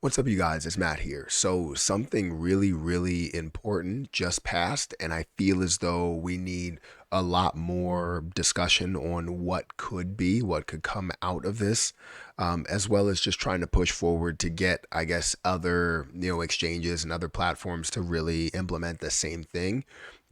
What's up, you guys? It's Matt here. So, something really, really important just passed, and I feel as though we need a lot more discussion on what could be, what could come out of this, as well as just trying to push forward to get, I guess, other exchanges and other platforms to really implement the same thing.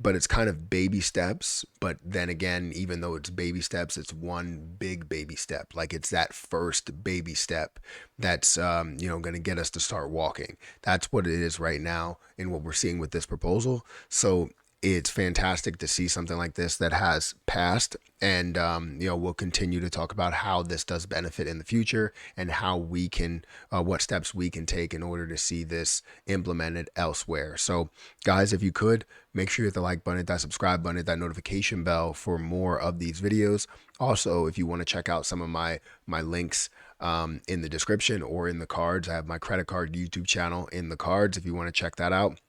But it's kind of baby steps. But then again, even though it's baby steps, it's one big baby step. Like it's that first baby step that's going to get us to start walking. That's what it is right now in what we're seeing with this proposal. So it's fantastic to see something like this that has passed, and we'll continue to talk about how this does benefit in the future and how we can what steps we can take in order to see this implemented elsewhere. So guys, if you could make sure you hit the like button, hit that subscribe button, hit that notification bell for more of these videos. Also, if you want to check out some of my links in the description or in the cards, I have my credit card YouTube channel in the cards if you want to check that out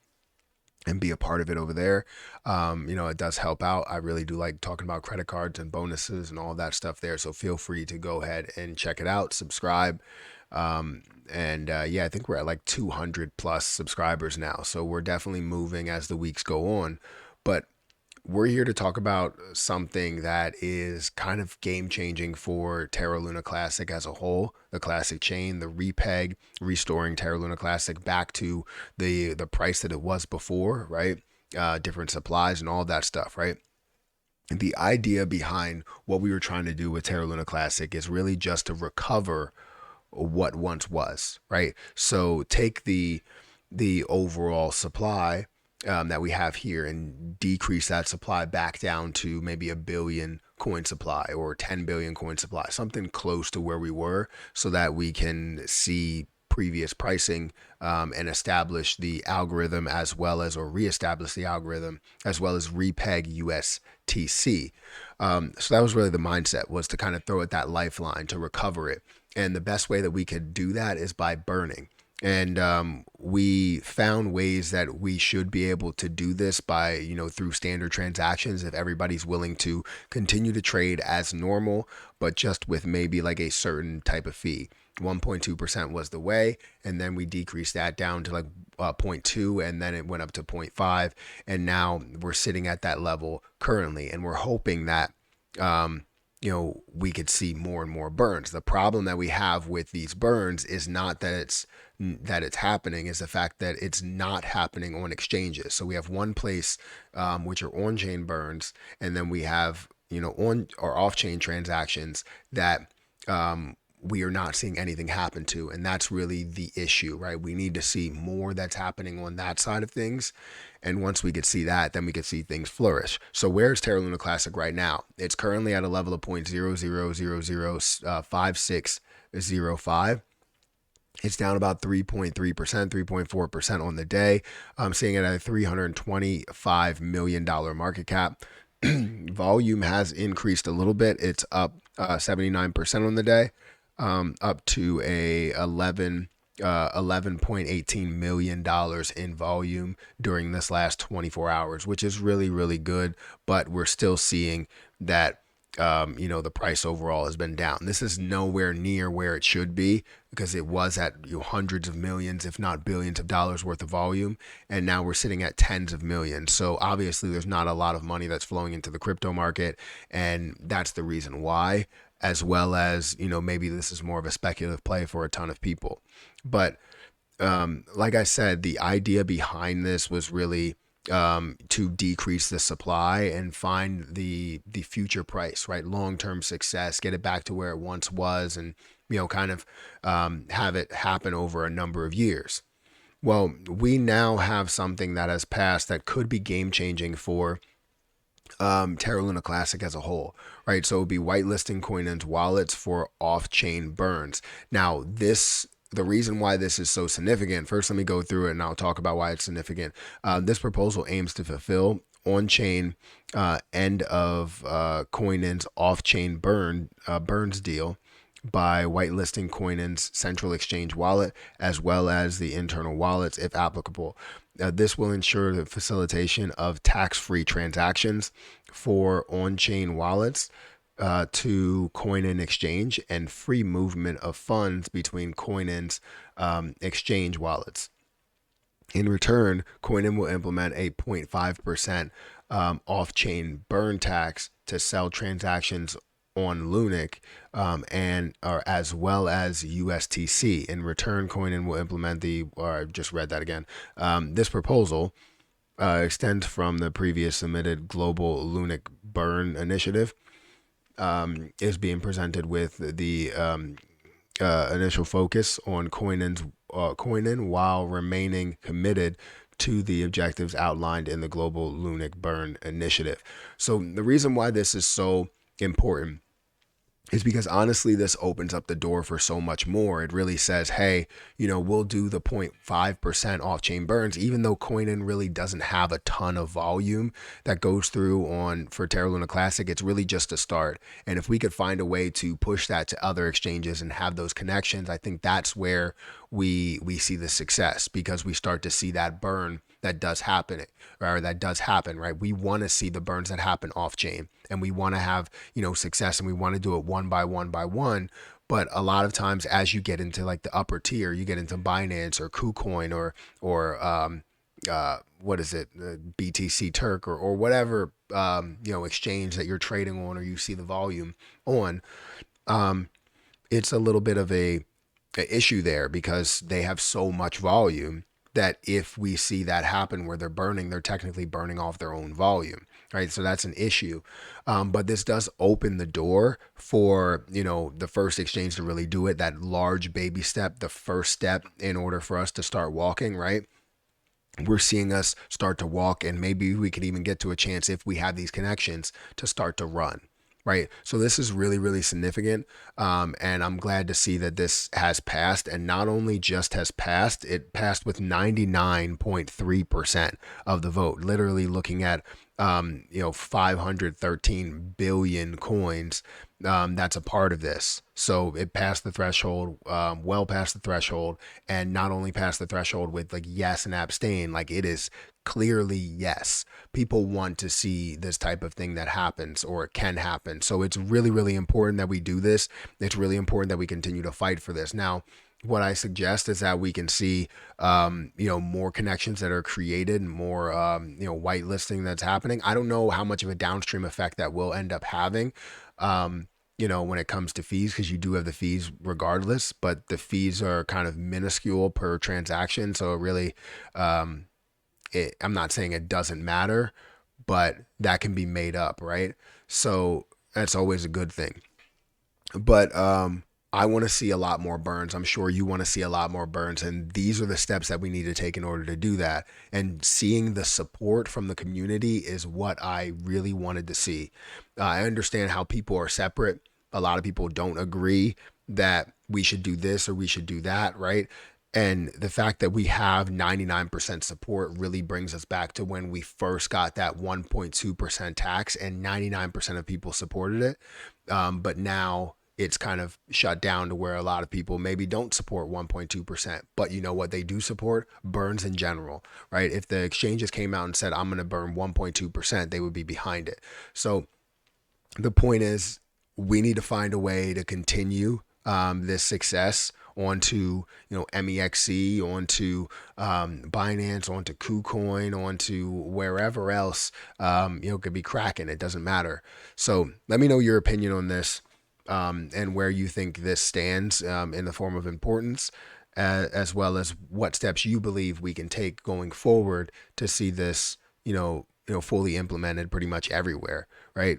and be a part of it over there. It does help out. I really do like talking about credit cards and bonuses and all that stuff there. So feel free to go ahead and check it out, subscribe. I think we're at like 200 plus subscribers now. So we're definitely moving as the weeks go on. But we're here to talk about something that is kind of game changing for Terra Luna Classic as a whole. The classic chain, the repeg, restoring Terra Luna Classic back to the price that it was before, right? Different supplies and all that stuff, right? The idea behind what we were trying to do with Terra Luna Classic is really just to recover what once was, right? So take the overall supply that we have here and decrease that supply back down to maybe a billion coin supply or 10 billion coin supply, something close to where we were, so that we can see previous pricing and establish the algorithm as well as, or reestablish the algorithm as well as repeg USTC. So that was really the mindset, was to kind of throw it that lifeline to recover it. And the best way that we could do that is by burning. And we found ways that we should be able to do this by, through standard transactions, if everybody's willing to continue to trade as normal, but just with maybe like a certain type of fee. 1.2% was the way, and then we decreased that down to like 0.2, and then it went up to 0.5, and now we're sitting at that level currently, and we're hoping that we could see more and more burns. The problem that we have with these burns is not that it's happening, is the fact that it's not happening on exchanges. So we have one place, which are on-chain burns, and then we have on or off-chain transactions that we are not seeing anything happen to, and that's really the issue, right? We need to see more that's happening on that side of things, and once we could see that, then we could see things flourish. So where's Terra Luna Classic right now? It's currently at a level of 0.00005605. It's down about 3.3%, 3.4% on the day. I'm seeing it at a $325 million market cap. Volume has increased a little bit. It's up 79% on the day, up to a 11.18 million dollars in volume during this last 24 hours, which is really, really good. But we're still seeing that the price overall has been down. This is nowhere near where it should be, because it was at hundreds of millions, if not billions of dollars worth of volume, and now we're sitting at tens of millions. So obviously there's not a lot of money that's flowing into the crypto market, and that's the reason why, as well as maybe this is more of a speculative play for a ton of people. But like I said, the idea behind this was really to decrease the supply and find the future price, right? Long-term success, get it back to where it once was, and kind of have it happen over a number of years. Well, we now have something that has passed that could be game-changing for Terra Luna Classic as a whole, right? So it would be whitelisting Coinins wallets for off-chain burns. Now, the reason why this is so significant, first let me go through it and I'll talk about why it's significant. This proposal aims to fulfill on-chain end of Coinins off-chain burns deal by whitelisting Coinins central exchange wallet as well as the internal wallets if applicable. This will ensure the facilitation of tax-free transactions for on-chain wallets to Coin-in exchange and free movement of funds between Coin-in's exchange wallets. In return, Coin-in will implement a 0.5% off-chain burn tax to sell transactions on Lunic and or as well as USTC. In return, Coin-in will implement the, or I just read that again, this proposal extends from the previous submitted global Lunic burn initiative, is being presented with the initial focus on Coin-in while remaining committed to the objectives outlined in the global Lunic burn initiative. So the reason why this is so important is because honestly, this opens up the door for so much more. It really says, hey, we'll do the 0.5% off chain burns, even though Coin-in really doesn't have a ton of volume that goes through on for Terra Luna Classic. It's really just a start. And if we could find a way to push that to other exchanges and have those connections, I think that's where we see the success, because we start to see that burn that does happen, or that does happen, right? We want to see the burns that happen off chain, and we want to have, success, and we want to do it one by one by one. But a lot of times, as you get into like the upper tier, you get into Binance or KuCoin or what is it, BTC Turk or whatever, exchange that you're trading on or you see the volume on. It's a little bit of a issue there because they have so much volume that if we see that happen where they're technically burning off their own volume, right? So that's an issue. But this does open the door for, the first exchange to really do it, that large baby step, the first step in order for us to start walking, right? We're seeing us start to walk, and maybe we could even get to a chance, if we have these connections, to start to run. Right. So this is really, really significant. And I'm glad to see that this has passed, and not only just has passed, it passed with 99.3% of the vote, literally looking at, 513 billion coins that's a part of this. So it passed the threshold, well past the threshold, and not only passed the threshold with like yes and abstain, like it is clearly yes. People want to see this type of thing that happens, or it can happen. So it's really, really important that we do this. It's really important that we continue to fight for this. Now, what I suggest is that we can see, more connections that are created, and more, whitelisting that's happening. I don't know how much of a downstream effect that will end up having, when it comes to fees, because you do have the fees regardless, but the fees are kind of minuscule per transaction. So it really, I'm not saying it doesn't matter, but that can be made up, right? So that's always a good thing. But I want to see a lot more burns. I'm sure you want to see a lot more burns, and these are the steps that we need to take in order to do that. And seeing the support from the community is what I really wanted to see. I understand how people are separate. A lot of people don't agree that we should do this or we should do that, right? And the fact that we have 99% support really brings us back to when we first got that 1.2% tax, and 99% of people supported it. But now it's kind of shut down to where a lot of people maybe don't support 1.2%. But you know what they do support? Burns in general, right? If the exchanges came out and said, I'm going to burn 1.2%, they would be behind it. So the point is, we need to find a way to continue this success onto, MEXC, onto Binance, onto KuCoin, onto wherever else, could be cracking. It doesn't matter. So let me know your opinion on this, and where you think this stands in the form of importance, as well as what steps you believe we can take going forward to see this, fully implemented pretty much everywhere, right?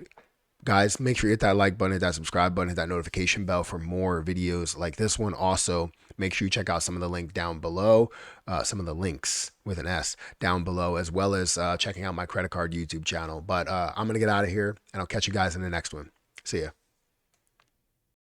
Guys, make sure you hit that like button, hit that subscribe button, hit that notification bell for more videos like this one. Also, make sure you check out some of the link down below, some of the links with an S down below, as well as checking out my credit card YouTube channel. But I'm going to get out of here, and I'll catch you guys in the next one. See ya.